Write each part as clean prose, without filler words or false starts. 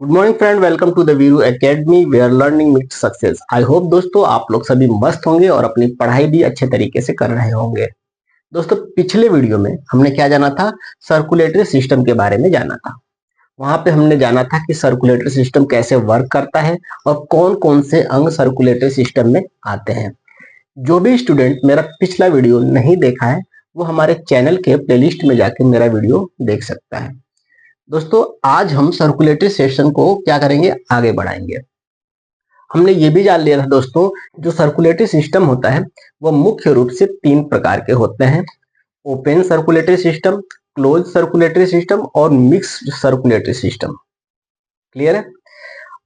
Good morning friend, welcome to the Viru academy where learning meet success. I hope दोस्तों आप लोग सभी मस्त होंगे और अपनी पढ़ाई भी अच्छे तरीके से कर रहे होंगे। दोस्तों पिछले वीडियो में हमने क्या जाना था? सर्कुलेटरी सिस्टम के बारे में जाना था। वहां पे हमने जाना था कि सर्कुलेटरी सिस्टम कैसे वर्क करता है और कौन कौन से अंग सर्कुलेटरी सिस्टम में आते हैं। जो भी स्टूडेंट मेरा पिछला वीडियो नहीं देखा है वो हमारे चैनल के प्लेलिस्ट में जाके मेरा वीडियो देख सकता है। दोस्तों आज हम सर्कुलेटरी सेशन को क्या करेंगे, आगे बढ़ाएंगे। हमने ये भी जान लिया था दोस्तों, जो सर्कुलेटरी सिस्टम होता है वो मुख्य रूप से तीन प्रकार के होते हैं: open circulatory system, close circulatory system और मिक्स्ड सर्कुलेटरी सिस्टम। क्लियर है?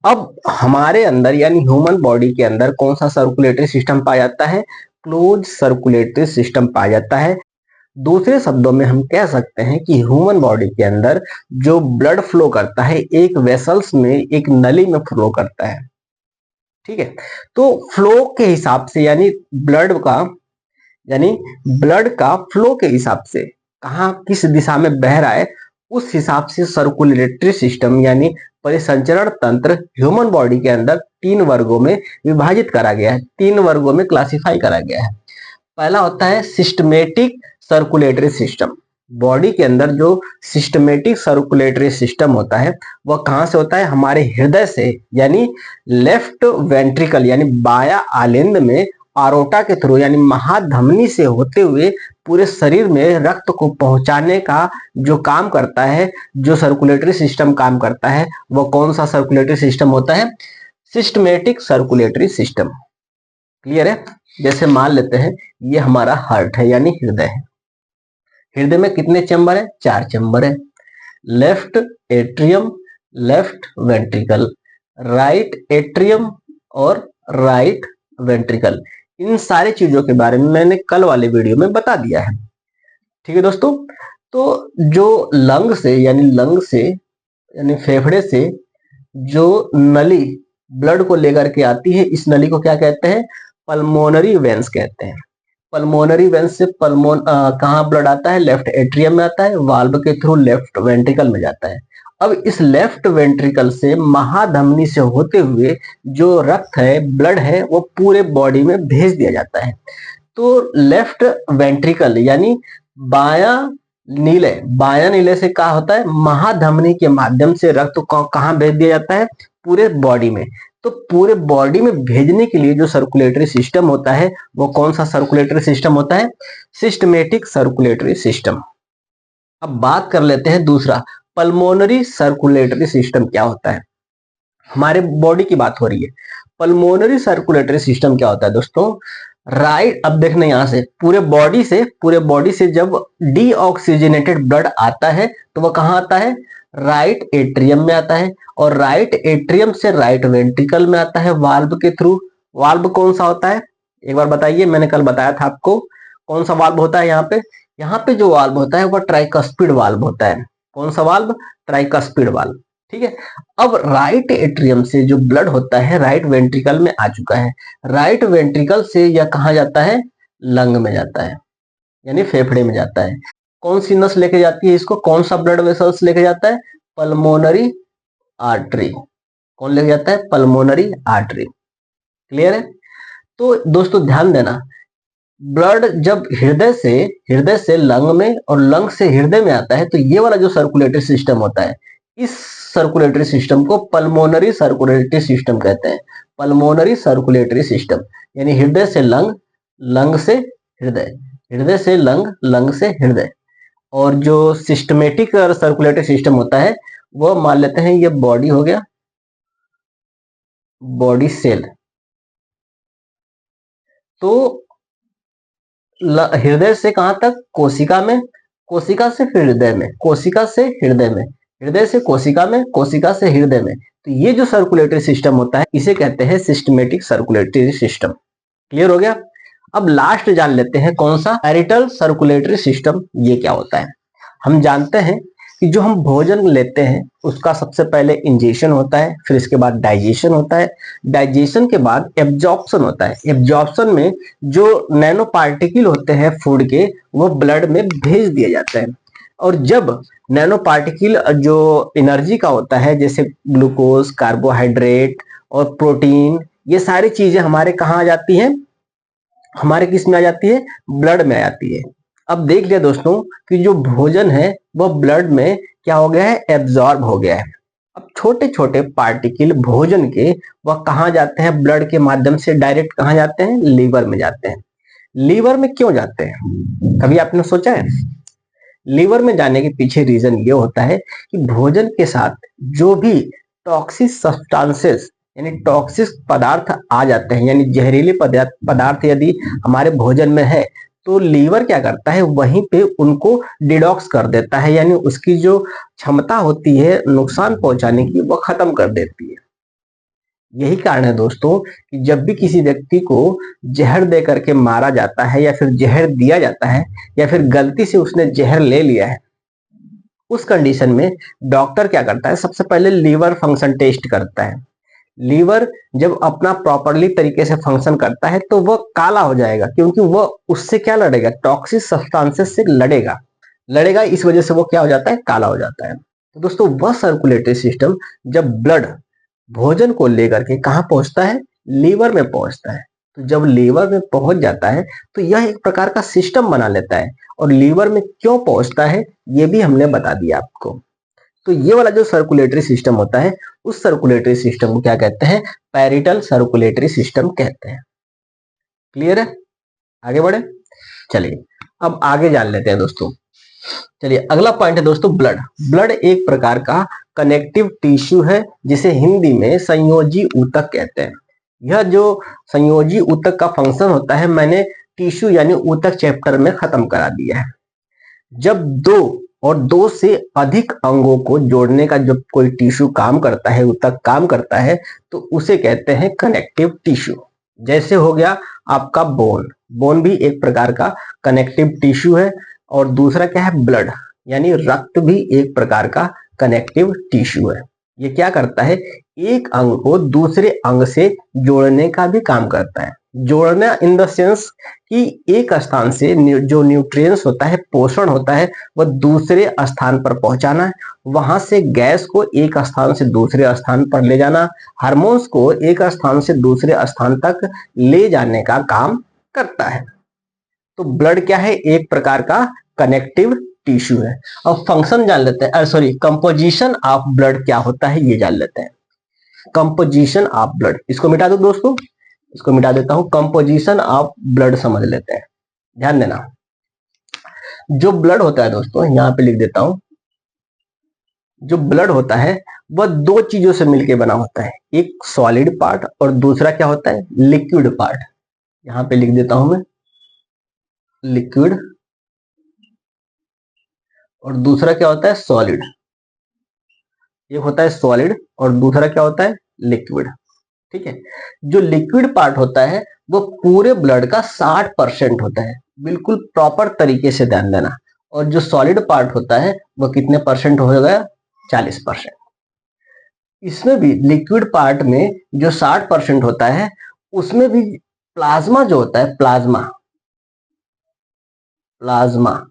अब हमारे अंदर यानी ह्यूमन बॉडी के अंदर कौन सा सर्कुलेटरी सिस्टम पाया जाता है? क्लोज सर्कुलेटरी सिस्टम पाया जाता है। दूसरे शब्दों में हम कह सकते हैं कि ह्यूमन बॉडी के अंदर जो ब्लड फ्लो करता है एक वेसल्स में, एक नली में फ्लो करता है। ठीक है, तो फ्लो के हिसाब से यानी ब्लड का फ्लो के हिसाब से कहाँ किस दिशा में बह रहा है, उस हिसाब से सर्कुलेटरी सिस्टम यानी परिसंचरण तंत्र ह्यूमन बॉडी के अंदर तीन वर्गों में विभाजित करा गया है, तीन वर्गों में क्लासिफाई करा गया है। पहला होता है सिस्टमेटिक सर्कुलेटरी सिस्टम। बॉडी के अंदर जो सिस्टमेटिक सर्कुलेटरी सिस्टम होता है वह कहां से होता है? हमारे हृदय से, यानी लेफ्ट वेंट्रिकल यानी बाया आलिंद में आरोटा के थ्रू यानी महाधमनी से होते हुए पूरे शरीर में रक्त को पहुंचाने का जो काम करता है, जो सर्कुलेटरी सिस्टम काम करता है, वह कौन सा सर्कुलेटरी सिस्टम होता है? Systematic circulatory system. क्लियर है? जैसे मान लेते हैं ये हमारा हार्ट है यानी हृदय है। हृदय में कितने चैम्बर है? चार चैम्बर है। Left atrium, left ventricle, right atrium और राइट वेंट्रिकल। इन सारी चीजों के बारे में मैंने कल वाले वीडियो में बता दिया है। ठीक है दोस्तों, तो जो लंग से यानी फेफड़े से जो नली ब्लड को लेकर के आती है, इस नली को क्या कहते हैं? पल्मोनरी वेंस कहते हैं। पल्मोनरी वेंस से कहाँ ब्लड आता है? लेफ्ट एट्रियम में आता है, वाल्व के थ्रू लेफ्ट वेंट्रिकल में जाता है। अब इस लेफ्ट वेंट्रिकल से महाधमनी से होते हुए जो रक्त है, ब्लड है, वो पूरे बॉडी में भेज दिया जाता है। तो लेफ्ट वेंट्रिकल यानी बाया नीले से क्या होता है? महाधमनी के माध्यम से रक्त को कहाँ भेज दिया जाता है? पूरे बॉडी में। तो पूरे बॉडी में भेजने के लिए जो सर्कुलेटरी सिस्टम होता है वो कौन सा सर्कुलेटरी सिस्टम होता है? Systematic circulatory system. अब बात कर लेते हैं दूसरा, पल्मोनरी सर्कुलेटरी सिस्टम क्या होता है। हमारे बॉडी की बात हो रही है। पल्मोनरी सर्कुलेटरी सिस्टम क्या होता है दोस्तों? राइट, अब देखना यहां से पूरे बॉडी से जब डीऑक्सीजनेटेड ब्लड आता है तो वह कहां आता है? राइट एट्रियम में आता है, और राइट एट्रियम से राइट वेंट्रिकल में आता है वाल्व के थ्रू। वाल्व कौन सा होता है एक बार बताइए? मैंने कल बताया था आपको कौन सा वाल्व होता है। यहाँ पे जो वाल्व होता है वह ट्राइकस्पिड वाल्व होता है। कौन सा वाल्व? Tricuspid valve. ठीक है, अब राइट एट्रियम से जो ब्लड होता है राइट वेंट्रिकल में आ चुका है। राइट वेंट्रिकल से यह कहा जाता है? लंग में जाता है यानी फेफड़े में जाता है। कौन सी नस लेके जाती है इसको? कौन सा ब्लड वेसल्स लेके जाता है? Pulmonary artery. कौन लेके जाता है? Pulmonary artery. क्लियर है? तो दोस्तों ध्यान देना, ब्लड जब हृदय से लंग में और लंग से हृदय में आता है तो ये वाला जो सर्कुलेटरी सिस्टम होता है, इस सर्कुलेटरी सिस्टम को पल्मोनरी सर्कुलेटरी सिस्टम कहते हैं। पल्मोनरी सर्कुलेटरी सिस्टम यानी हृदय से लंग, लंग से हृदय, हृदय से लंग, लंग से हृदय। और जो सिस्टमेटिक सर्कुलेटरी सिस्टम होता है वो मान लेते हैं ये बॉडी हो गया, बॉडी सेल। तो हृदय से कहां तक? कोशिका में, कोशिका से फिर हृदय में, कोशिका से हृदय में, हृदय से कोशिका में, कोशिका से हृदय में। तो ये जो सर्कुलेटरी सिस्टम होता है इसे कहते हैं सिस्टमेटिक सर्कुलेटरी सिस्टम। क्लियर हो गया? अब लास्ट जान लेते हैं कौन सा? Parietal circulatory system. ये क्या होता है? हम जानते हैं कि जो हम भोजन लेते हैं उसका सबसे पहले इंजेक्शन होता है, फिर इसके बाद डाइजेशन होता है, डाइजेशन के बाद एब्जॉर्प्शन होता है। एब्जॉर्प्शन में जो नैनो पार्टिकल होते हैं फूड के वो ब्लड में भेज दिए जाते हैं। और जब नैनो पार्टिकल जो एनर्जी का होता है, जैसे ग्लूकोज, कार्बोहाइड्रेट और प्रोटीन, ये सारी चीजें हमारे कहाँ आ जाती हैं, हमारे किस में आ जाती है, ब्लड में आ जाती है। अब देख लिया दोस्तों कि जो भोजन है वह ब्लड में क्या हो गया है, एब्जॉर्ब हो गया है। अब छोटे छोटे पार्टिकल भोजन के वह कहाँ जाते हैं, ब्लड के माध्यम से डायरेक्ट कहाँ जाते हैं, लीवर में जाते हैं। लीवर में क्यों जाते हैं, कभी आपने सोचा है? लीवर में जाने के पीछे रीजन ये होता है कि भोजन के साथ जो भी टॉक्सिक सब्सटेंसेस यानी टॉक्सिक पदार्थ आ जाते हैं, यानी जहरीले पदार्थ यदि हमारे भोजन में है तो लीवर क्या करता है, वहीं पे उनको डिटॉक्स कर देता है, यानी उसकी जो क्षमता होती है नुकसान पहुंचाने की वो खत्म कर देती है। यही कारण है दोस्तों कि जब भी किसी व्यक्ति को जहर दे करके मारा जाता है या फिर जहर दिया जाता है या फिर गलती से उसने जहर ले लिया है, उस कंडीशन में डॉक्टर क्या करता है, सबसे पहले लीवर फंक्शन टेस्ट करता है। लीवर जब अपना प्रॉपरली तरीके से फंक्शन करता है तो वह काला हो जाएगा, क्योंकि वह उससे क्या लड़ेगा, टॉक्सिक सब्सटेंसेस से लड़ेगा इस वजह से वो क्या हो जाता है, काला हो जाता है। तो दोस्तों वह सर्कुलेटरी सिस्टम जब ब्लड भोजन को लेकर के कहाँ पहुंचता है, लीवर में पहुंचता है। तो जब लीवर में पहुंच जाता है तो यह एक प्रकार का सिस्टम बना लेता है, और लीवर में क्यों पहुंचता है ये भी हमने बता दिया आपको। तो ये वाला जो सर्कुलेटरी सिस्टम होता है, उस सर्कुलेटरी सिस्टम को क्या कहते हैं, पैरिटल सर्कुलेटरी सिस्टम कहते हैं। क्लियर है, आगे बढ़े, चलिए अब आगे जान लेते हैं दोस्तों। चलिए अगला पॉइंट है दोस्तों, ब्लड। ब्लड एक प्रकार का कनेक्टिव टिश्यू है, जिसे हिंदी में संयोजी ऊतक कहते हैं। यह जो संयोजी ऊतक का फंक्शन होता है, मैंने टिश्यू यानी ऊतक चैप्टर में खत्म करा दिया है। जब दो और दो से अधिक अंगों को जोड़ने का जब कोई टिश्यू काम करता है, ऊतक काम करता है, तो उसे कहते हैं कनेक्टिव टिश्यू। जैसे हो गया आपका बोन, बोन भी एक प्रकार का कनेक्टिव टिश्यू है। और दूसरा क्या है, ब्लड, यानी रक्त भी एक प्रकार का कनेक्टिव टिश्यू है। ये क्या करता है, एक अंग को दूसरे अंग से जोड़ने का भी काम करता है। जोड़ना इन द सेंस कि एक स्थान से जो न्यूट्रिएंट्स होता है, पोषण होता है, वह दूसरे स्थान पर पहुंचाना, वहां से गैस को एक स्थान से दूसरे स्थान पर ले जाना, हार्मोन्स को एक स्थान से दूसरे स्थान तक ले जाने का काम करता है। तो ब्लड क्या है, एक प्रकार का कनेक्टिव टिश्यू है। अब फंक्शन जान लेते हैं, सॉरी, कंपोजिशन ऑफ ब्लड क्या होता है ये जान लेते हैं। कंपोजिशन ऑफ ब्लड, इसको मिटा दो दोस्तों, इसको मिटा देता हूं। कंपोजिशन ऑफ ब्लड समझ लेते हैं, ध्यान देना। जो ब्लड होता है दोस्तों, यहां पे लिख देता हूं, जो ब्लड होता है वह दो चीजों से मिलकर बना होता है, एक सॉलिड पार्ट और दूसरा क्या होता है, लिक्विड पार्ट। यहां पे लिख देता हूं मैं, लिक्विड, और दूसरा क्या होता है, सॉलिड। एक होता है सॉलिड और दूसरा क्या होता है, लिक्विड। ठीक है, जो लिक्विड पार्ट होता है वो पूरे ब्लड का 60% होता है, बिल्कुल प्रॉपर तरीके से ध्यान देना। और जो सॉलिड पार्ट होता है वो कितने परसेंट हो गया, 40%। इसमें भी लिक्विड पार्ट में जो 60% होता है, उसमें भी प्लाज्मा जो होता है, प्लाज्मा, प्लाज्मा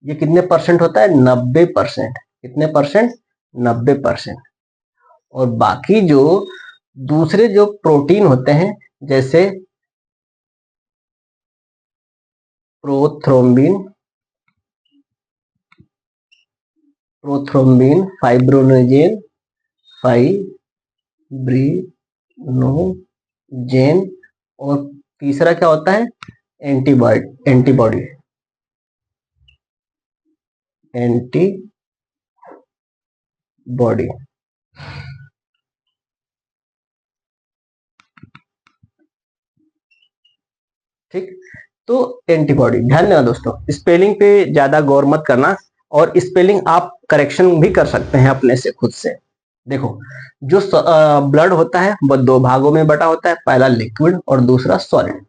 ये कितने परसेंट होता है, 90%। कितने परसेंट, 90%। और बाकी जो दूसरे जो प्रोटीन होते हैं, जैसे प्रोथ्रोम्बिन, फाइब्रोनोजेन, फाइब्रिनोजेन, और तीसरा क्या होता है, एंटीबॉडी, एंटीबॉडी। ठीक, तो एंटीबॉडी, ध्यान देना दोस्तों, स्पेलिंग पे ज्यादा गौर मत करना, और स्पेलिंग आप करेक्शन भी कर सकते हैं अपने से, खुद से। देखो, जो ब्लड होता है वह दो भागों में बटा होता है, पहला लिक्विड और दूसरा सॉलिड,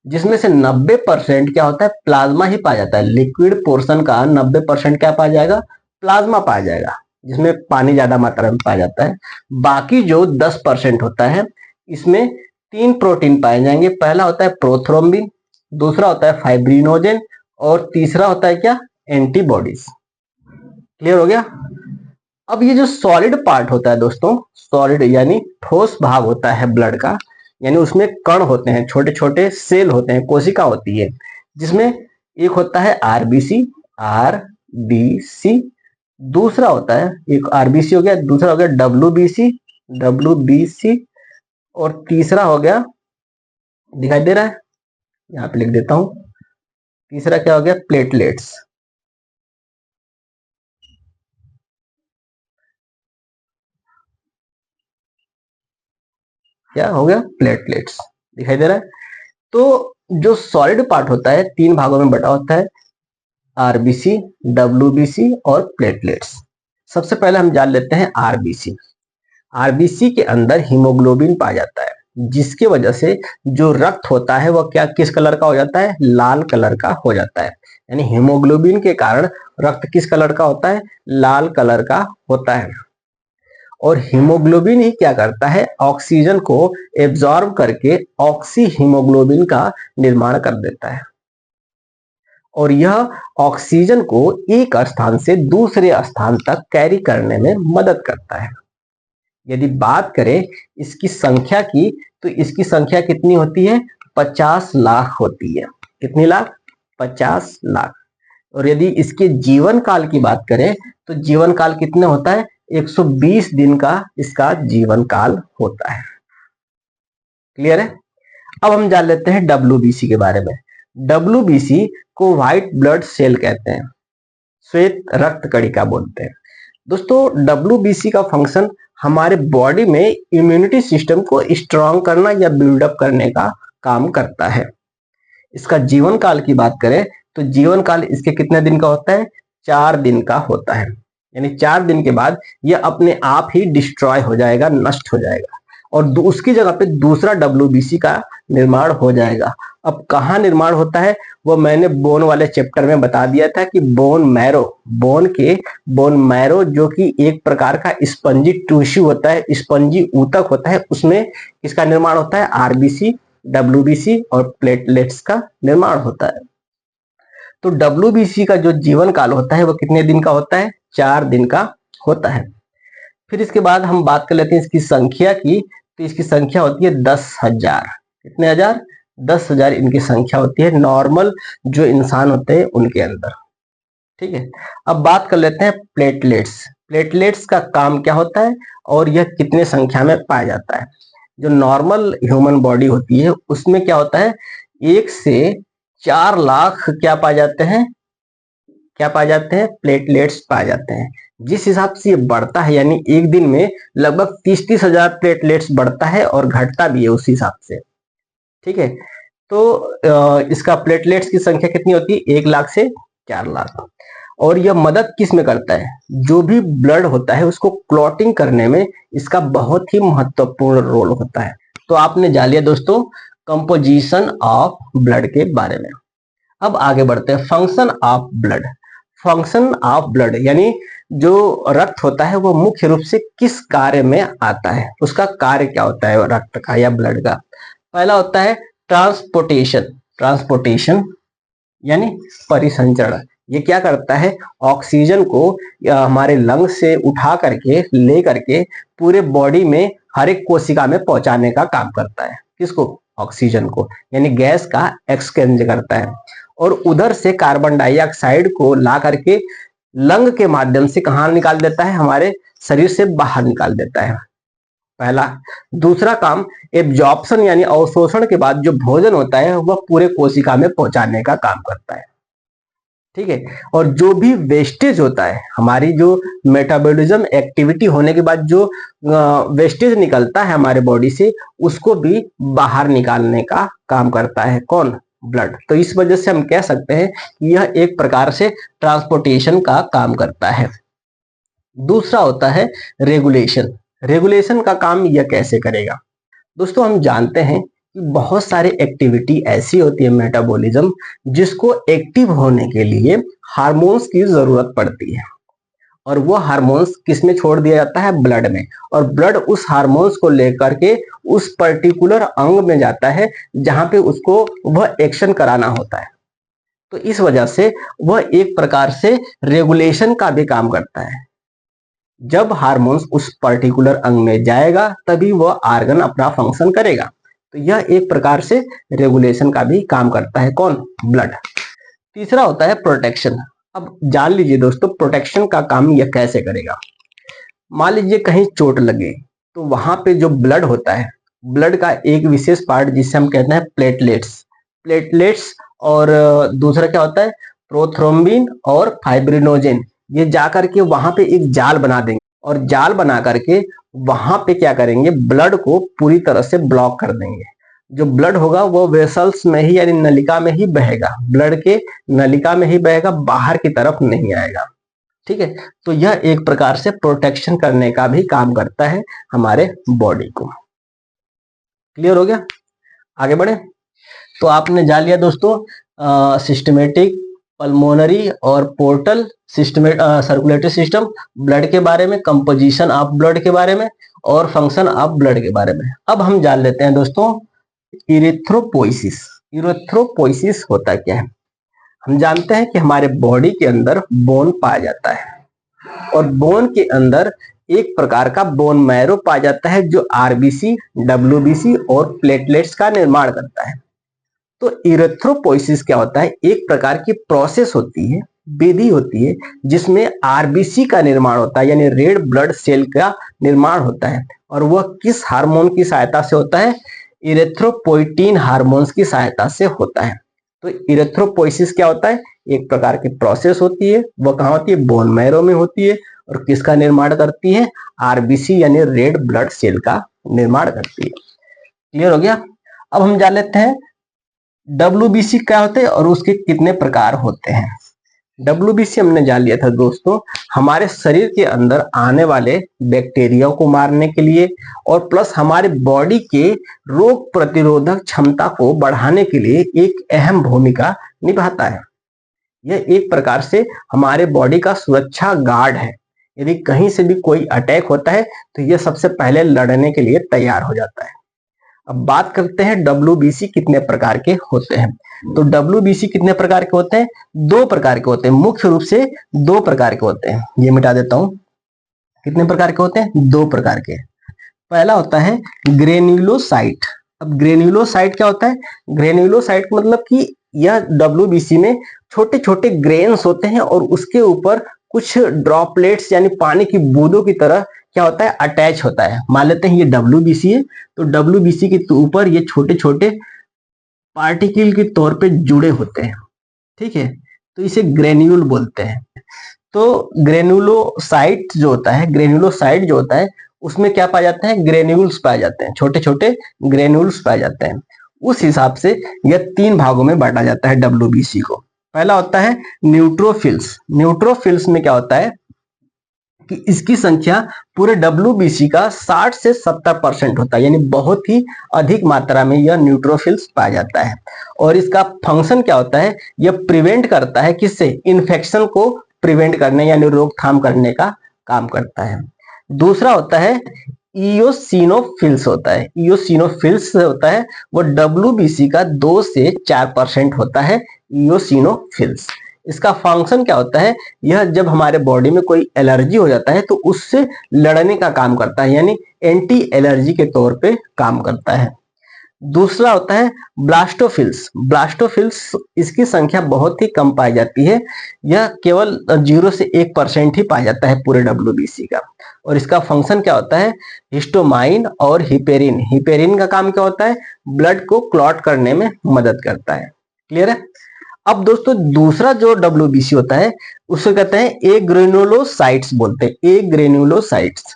जिसमें से 90% क्या होता है, प्लाज्मा ही पाया जाता है। लिक्विड पोर्शन का 90% क्या पाया जाएगा, प्लाज्मा पाया जाएगा, जिसमें पानी ज्यादा मात्रा में पाया जाता है। बाकी जो 10% होता है, इसमें 3 प्रोटीन पाए जाएंगे। पहला होता है प्रोथ्रोम्बिन, दूसरा होता है फाइब्रिनोजेन, और तीसरा होता है क्या, एंटीबॉडीज। क्लियर हो गया। अब ये जो सॉलिड पार्ट होता है दोस्तों, सॉलिड यानी ठोस भाग होता है ब्लड का, यानी उसमें कण होते हैं, छोटे छोटे सेल होते हैं, कोशिका होती है, जिसमें एक होता है आरबीसी, आरबीसी, दूसरा होता है, एक आरबीसी हो गया, दूसरा हो गया डब्ल्यूबीसी, डब्ल्यूबीसी, और तीसरा हो गया, दिखाई दे रहा है, यहाँ पे लिख देता हूं, तीसरा क्या हो गया, प्लेटलेट्स। क्या हो गया, प्लेटलेट्स, दिखाई दे रहा है। तो जो सॉलिड पार्ट होता है तीन भागों में बटा होता है, आरबीसी, डब्ल्यूबीसी और प्लेटलेट्स। सबसे पहले हम जान लेते हैं आरबीसी। आरबीसी के अंदर हीमोग्लोबिन पाया जाता है, जिसकी वजह से जो रक्त होता है वह क्या, किस कलर का हो जाता है, लाल कलर का हो जाता है। यानी हीमोग्लोबिन के कारण रक्त किस कलर का होता है, लाल कलर का होता है। और हीमोग्लोबिन ही क्या करता है, ऑक्सीजन को एब्जॉर्ब करके ऑक्सी हीमोग्लोबिन का निर्माण कर देता है, और यह ऑक्सीजन को एक स्थान से दूसरे स्थान तक कैरी करने में मदद करता है। यदि बात करें इसकी संख्या की, तो इसकी संख्या कितनी होती है, 50 लाख होती है। कितनी लाख, 50 लाख। और यदि इसके जीवन काल की बात करें, तो जीवन काल कितना होता है, 120 दिन का इसका जीवन काल होता है। क्लियर है। अब हम जान लेते हैं डब्ल्यूबीसी के बारे में। डब्ल्यूबीसी को व्हाइट ब्लड सेल कहते हैं, श्वेत रक्त कणिका बोलते हैं। दोस्तों डब्ल्यूबीसी का फंक्शन हमारे बॉडी में इम्यूनिटी सिस्टम को स्ट्रांग करना या बिल्डअप करने का काम करता है। इसका जीवन काल की बात करें, तो जीवन काल इसके कितने दिन का होता है, 4 दिन का होता है। यानी 4 दिन के बाद यह अपने आप ही डिस्ट्रॉय हो जाएगा, नष्ट हो जाएगा, और उसकी जगह पे दूसरा डब्ल्यूबीसी का निर्माण हो जाएगा। अब कहाँ निर्माण होता है, वो मैंने बोन वाले चैप्टर में बता दिया था कि बोन मैरो, बोन मैरो जो कि एक प्रकार का स्पंजी टिश्यू होता है, स्पंजी ऊतक होता है, उसमें किसका निर्माण होता है, आरबीसी, डब्ल्यूबीसी और प्लेटलेट्स का निर्माण होता है। तो डब्ल्यूबीसी का जो जीवन काल होता है वो कितने दिन का होता है, 4 दिन का होता है। फिर इसके बाद हम बात कर लेते हैं इसकी संख्या की, तो इसकी संख्या होती है 10,000। कितने हजार, 10,000 इनकी संख्या होती है नॉर्मल जो इंसान होते हैं उनके अंदर। ठीक है। अब बात कर लेते हैं प्लेटलेट्स। प्लेटलेट्स का काम क्या होता है और यह कितने संख्या में पाया जाता है। जो नॉर्मल ह्यूमन बॉडी होती है उसमें क्या होता है, 1 से 4 लाख क्या पाए जाते हैं, क्या पाए जाते हैं, प्लेटलेट्स पाए जाते हैं। जिस हिसाब से ये बढ़ता है, यानी एक दिन में लगभग 30-30 हजार प्लेटलेट्स बढ़ता है और घटता भी है उस हिसाब से। ठीक है। तो इसका प्लेटलेट्स की संख्या कितनी होती है, 1 लाख से 4 लाख। और यह मदद किस में करता है, जो भी ब्लड होता है उसको क्लॉटिंग करने में इसका बहुत ही महत्वपूर्ण रोल होता है। तो आपने जान लिया दोस्तों कंपोजिशन ऑफ ब्लड के बारे में। अब आगे बढ़ते हैं, function of blood. Function of blood यानी जो रक्त होता है वो मुख्य रूप से किस कार्य में आता है, उसका कार्य क्या होता है रक्त का या ब्लड का। पहला होता है ट्रांसपोर्टेशन। ट्रांसपोर्टेशन यानी परिसंचरण। ये क्या करता है, ऑक्सीजन को हमारे लंग से उठा करके ले करके पूरे बॉडी में हर एक कोशिका में पहुंचाने का काम करता है। किसको, ऑक्सीजन को, यानी गैस का एक्सचेंज करता है। और उधर से कार्बन डाइऑक्साइड को ला करके लंग के माध्यम से कहाँ निकाल देता है, हमारे शरीर से बाहर निकाल देता है, पहला। दूसरा काम एब्जॉर्प्शन यानी अवशोषण के बाद जो भोजन होता है वह पूरे कोशिका में पहुंचाने का काम करता है। ठीक है। और जो भी वेस्टेज होता है, हमारी जो मेटाबॉलिज्म एक्टिविटी होने के बाद जो वेस्टेज निकलता है हमारे बॉडी से, उसको भी बाहर निकालने का काम करता है कौन, ब्लड। तो इस वजह से हम कह सकते हैं कि यह एक प्रकार से ट्रांसपोर्टेशन का काम करता है। दूसरा होता है रेगुलेशन। रेगुलेशन का काम यह कैसे करेगा, दोस्तों हम जानते हैं कि बहुत सारी एक्टिविटी ऐसी होती है मेटाबॉलिज्म जिसको एक्टिव होने के लिए हार्मोन्स की जरूरत पड़ती है, और वो हार्मोन्स किस में छोड़ दिया जाता है, ब्लड में। और ब्लड उस हार्मोन्स को लेकर के उस पर्टिकुलर अंग में जाता है जहां पे उसको वह एक्शन कराना होता है। तो इस वजह से वह एक प्रकार से रेगुलेशन का भी काम करता है। जब हार्मोन्स उस पर्टिकुलर अंग में जाएगा तभी वह आर्गन अपना फंक्शन करेगा। तो यह एक प्रकार से रेगुलेशन का भी काम करता है। कौन? ब्लड। तीसरा होता है प्रोटेक्शन। अब जान लीजिए दोस्तों, प्रोटेक्शन का काम यह कैसे करेगा। मान लीजिए कहीं चोट लगे तो वहां पे जो ब्लड होता है, ब्लड का एक विशेष पार्ट जिसे हम कहते हैं प्लेटलेट्स और दूसरा क्या होता है प्रोथ्रोम्बिन और फाइब्रिनोजेन, ये जाकर के वहां पे एक जाल बना देंगे और जाल बना करके वहां पे क्या करेंगे, ब्लड को पूरी तरह से ब्लॉक कर देंगे। जो ब्लड होगा वो वेसल्स में ही यानी नलिका में ही बहेगा, ब्लड के नलिका में ही बहेगा, बाहर की तरफ नहीं आएगा। ठीक है, तो यह एक प्रकार से प्रोटेक्शन करने का भी काम करता है हमारे बॉडी को। क्लियर हो गया? आगे बढ़े। तो आपने जान लिया दोस्तों सिस्टमेटिक, पल्मोनरी और पोर्टल सर्कुलेटरी सिस्टम, ब्लड के बारे में, कंपोजिशन ऑफ ब्लड के बारे में और फंक्शन ऑफ ब्लड के बारे में। अब हम जान लेते हैं दोस्तों इरिथ्रोपोइसिस। इरिथ्रोपोइसिस होता क्या है। हम जानते हैं कि हमारे बॉडी के अंदर बोन पाया जाता है और बोन के अंदर एक प्रकार का बोन मैरो पाया जाता है जो आरबीसी, डब्ल्यूबीसी और प्लेटलेट्स का निर्माण करता है। तो इरिथ्रोपोइसिस क्या होता है, एक प्रकार की प्रोसेस होती है, विधि होती है जिसमें आरबीसी का निर्माण होता है यानी रेड ब्लड सेल का निर्माण होता है। और वह किस हार्मोन की सहायता से होता है, इरिथ्रोपोइटिन हार्मोन्स की सहायता से होता है। तो इरिथ्रोपोइसिस क्या होता है, एक प्रकार की प्रोसेस होती है, वह कहाँ होती है, बोन मैरो में होती है और किसका निर्माण करती है, आरबीसी यानी रेड ब्लड सेल का निर्माण करती है। क्लियर हो गया? अब हम जान लेते हैं डब्ल्यूबीसी क्या होते हैं और उसके कितने प्रकार होते हैं। डब्ल्यूबीसी हमने जान लिया था दोस्तों, हमारे शरीर के अंदर आने वाले बैक्टीरिया को मारने के लिए और प्लस हमारे बॉडी के रोग प्रतिरोधक क्षमता को बढ़ाने के लिए एक अहम भूमिका निभाता है। यह एक प्रकार से हमारे बॉडी का सुरक्षा गार्ड है। यदि कहीं से भी कोई अटैक होता है तो यह सबसे पहले लड़ने के लिए तैयार हो जाता है। अब बात करते हैं डब्ल्यूबीसी कितने प्रकार के होते हैं। तो डब्ल्यूबीसी कितने प्रकार के होते हैं, दो प्रकार के होते हैं, मुख्य रूप से दो प्रकार के होते हैं। ये मिटा देता हूं, कितने प्रकार के होते हैं, दो प्रकार के। पहला होता है ग्रेन्युलोसाइट। अब ग्रेन्युलोसाइट क्या होता है, ग्रेन्युलोसाइट मतलब कि यह डब्ल्यूबीसी में छोटे छोटे ग्रेन्स होते हैं और उसके ऊपर कुछ ड्रॉपलेट्स यानी पानी की बूंदों की तरह क्या होता है, अटैच होता है। मान लेते हैं ये डब्ल्यूबीसी है, तो डब्ल्यूबीसी के ऊपर ये छोटे छोटे पार्टिकल के तौर पे जुड़े होते हैं। ठीक है, तो इसे ग्रेन्यूल बोलते हैं। तो ग्रेन्युलोसाइट जो होता है उसमें क्या पाया जाता है, ग्रेन्यूल्स पाए जाते हैं, छोटे छोटे ग्रेन्यूल्स पाए जाते हैं। उस हिसाब से यह तीन भागों में बांटा जाता है डब्ल्यूबीसी को। पहला होता है न्यूट्रोफिल्स। न्यूट्रोफिल्स में क्या होता है कि इसकी संख्या पूरे डब्ल्यूबीसी का 60 से 70% होता है, यानी बहुत ही अधिक मात्रा में यह न्यूट्रोफिल्स पाया जाता है। और इसका फंक्शन क्या होता है, यह प्रिवेंट करता है, किससे, इन्फेक्शन को प्रिवेंट करने यानी रोकथाम करने का काम करता है। दूसरा होता है इयोसिनोफिल्स होता है। इयोसिनोफिल्स होता है वो डब्ल्यूबीसी का 2 से 4% होता है इयोसिनोफिल्स। इसका फंक्शन क्या होता है, यह जब हमारे बॉडी में कोई एलर्जी हो जाता है तो उससे लड़ने का काम करता है, यानी एंटी एलर्जी के तौर पे काम करता है। दूसरा होता है ब्लास्टोफिल्स। ब्लास्टोफिल्स इसकी संख्या बहुत ही कम पाई जाती है, यह केवल 0 से 1% ही पाया जाता है पूरे डब्ल्यूबीसी का। और इसका फंक्शन क्या होता है, हिस्टोमाइन और हिपेरिन। हिपेरिन का काम क्या होता है, ब्लड को क्लॉट करने में मदद करता है। क्लियर है? अब दोस्तों दूसरा जो डब्ल्यूबीसी होता है उसे कहते हैं एग्रेनुलोसाइट्स बोलते हैं, एग्रेनुलोसाइट्स।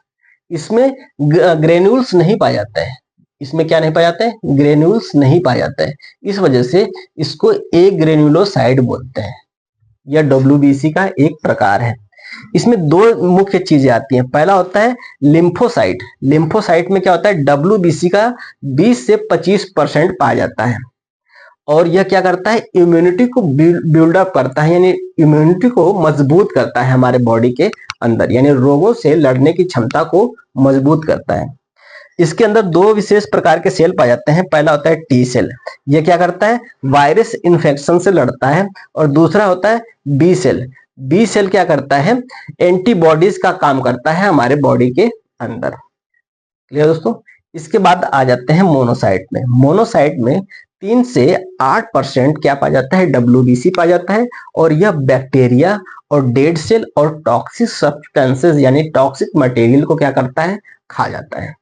इसमें ग्रेन्यूल्स नहीं पाए जाते हैं, इसमें क्या नहीं पाए जाते हैं, ग्रेन्यूल्स नहीं पाए जाते हैं, इस वजह से इसको एग्रेनुलोसाइट बोलते हैं। यह डब्ल्यूबीसी का एक प्रकार है। इसमें दो मुख्य चीजें आती हैं। पहला होता है लिम्फोसाइट। लिम्फोसाइट में क्या होता है, डब्ल्यूबीसी का 20 से 25% पाया जाता है और यह क्या करता है, इम्यूनिटी को बिल्डअप करता है, यानी इम्यूनिटी को मजबूत करता है हमारे बॉडी के अंदर, यानी रोगों से लड़ने की क्षमता को मजबूत करता है। इसके अंदर दो विशेष प्रकार के सेल पाए जाते हैं। पहला होता है टी सेल, ये क्या करता है, वायरस इन्फेक्शन से लड़ता है। और दूसरा होता है बी सेल। बी सेल क्या करता है, एंटीबॉडीज का काम करता है हमारे बॉडी के अंदर। क्लियर दोस्तों। इसके बाद आ जाते हैं मोनोसाइट में। मोनोसाइट में 3 से 8% क्या पाया जाता है, डब्ल्यूबीसी पाया जाता है। और यह बैक्टीरिया और डेड सेल और टॉक्सिक सब्सटेंसेस यानी टॉक्सिक मटेरियल को क्या करता है, खा जाता है।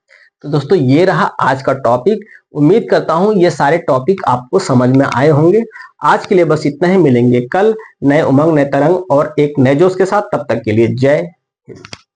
तो दोस्तों ये रहा आज का टॉपिक। उम्मीद करता हूं ये सारे टॉपिक आपको समझ में आए होंगे। आज के लिए बस इतना ही, मिलेंगे कल नए उमंग, नए तरंग और एक नए जोश के साथ। तब तक के लिए जय हिंद।